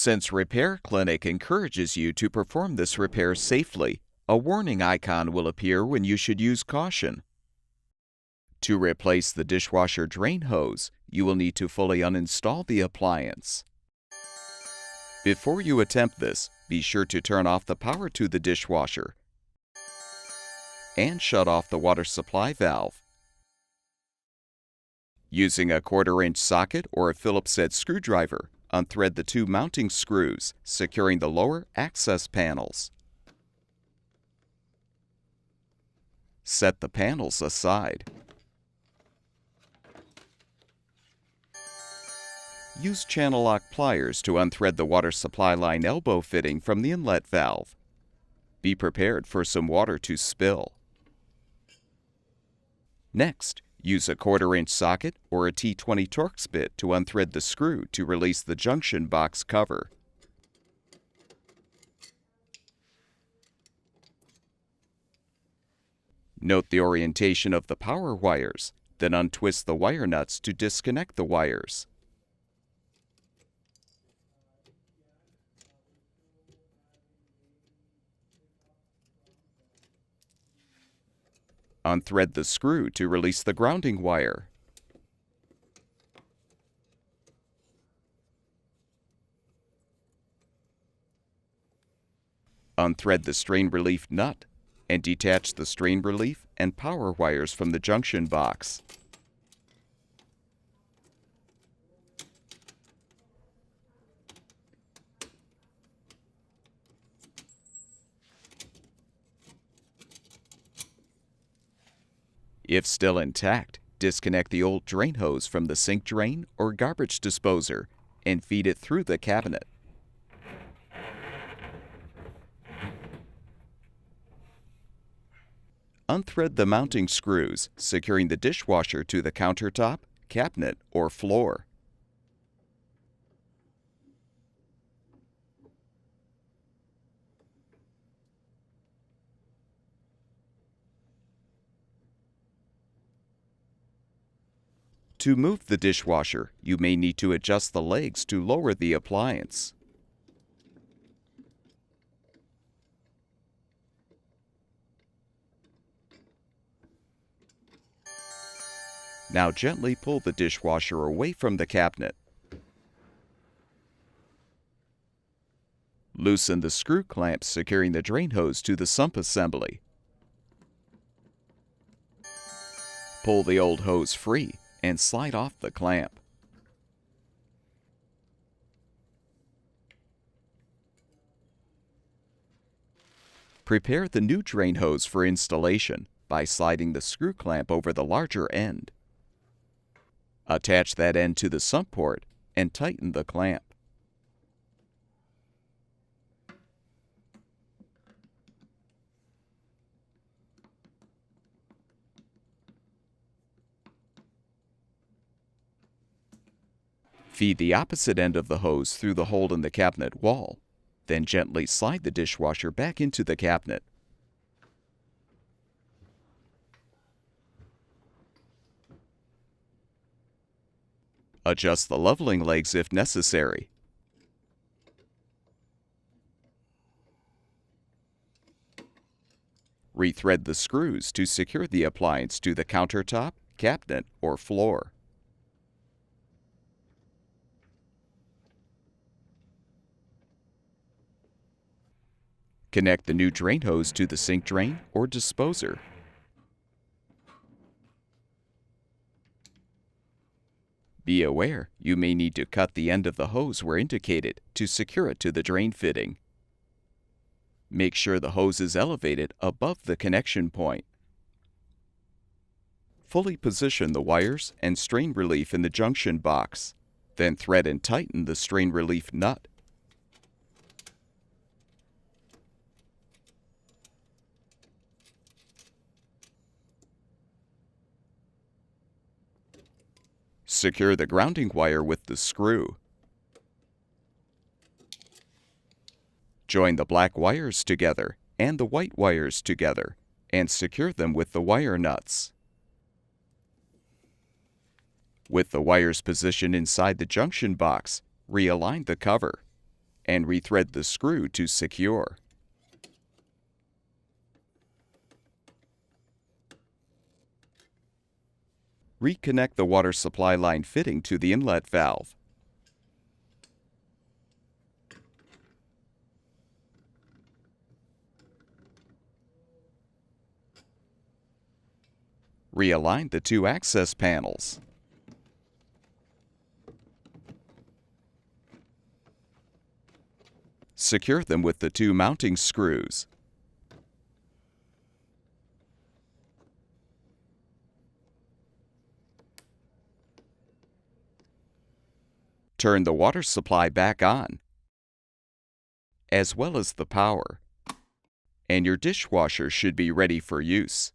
Since Repair Clinic encourages you to perform this repair safely, a warning icon will appear when you should use caution. To replace the dishwasher drain hose, you will need to fully uninstall the appliance. Before you attempt this, be sure to turn off the power to the dishwasher and shut off the water supply valve. Using a 1/4-inch socket or a Phillips-head screwdriver, unthread the 2 mounting screws, securing the lower access panels. Set the panels aside. Use channel lock pliers to unthread the water supply line elbow fitting from the inlet valve. Be prepared for some water to spill. Next, use a 1/4-inch socket or a T20 Torx bit to unthread the screw to release the junction box cover. Note the orientation of the power wires, then untwist the wire nuts to disconnect the wires. Unthread the screw to release the grounding wire. Unthread the strain relief nut and detach the strain relief and power wires from the junction box. If still intact, disconnect the old drain hose from the sink drain or garbage disposer and feed it through the cabinet. Unthread the mounting screws, securing the dishwasher to the countertop, cabinet, or floor. To move the dishwasher, you may need to adjust the legs to lower the appliance. Now gently pull the dishwasher away from the cabinet. Loosen the screw clamps securing the drain hose to the sump assembly. Pull the old hose free and slide off the clamp. Prepare the new drain hose for installation by sliding the screw clamp over the larger end. Attach that end to the sump port and tighten the clamp. Feed the opposite end of the hose through the hole in the cabinet wall, then gently slide the dishwasher back into the cabinet. Adjust the leveling legs if necessary. Rethread the screws to secure the appliance to the countertop, cabinet, or floor. Connect the new drain hose to the sink drain or disposer. Be aware, you may need to cut the end of the hose where indicated to secure it to the drain fitting. Make sure the hose is elevated above the connection point. Fully position the wires and strain relief in the junction box. Then thread and tighten the strain relief nut. Secure the grounding wire with the screw. Join the black wires together and the white wires together and secure them with the wire nuts. With the wires positioned inside the junction box, realign the cover. and rethread the screw to secure. Reconnect the water supply line fitting to the inlet valve. Realign the two access panels. Secure them with the two mounting screws. Turn the water supply back on, as well as the power, and your dishwasher should be ready for use.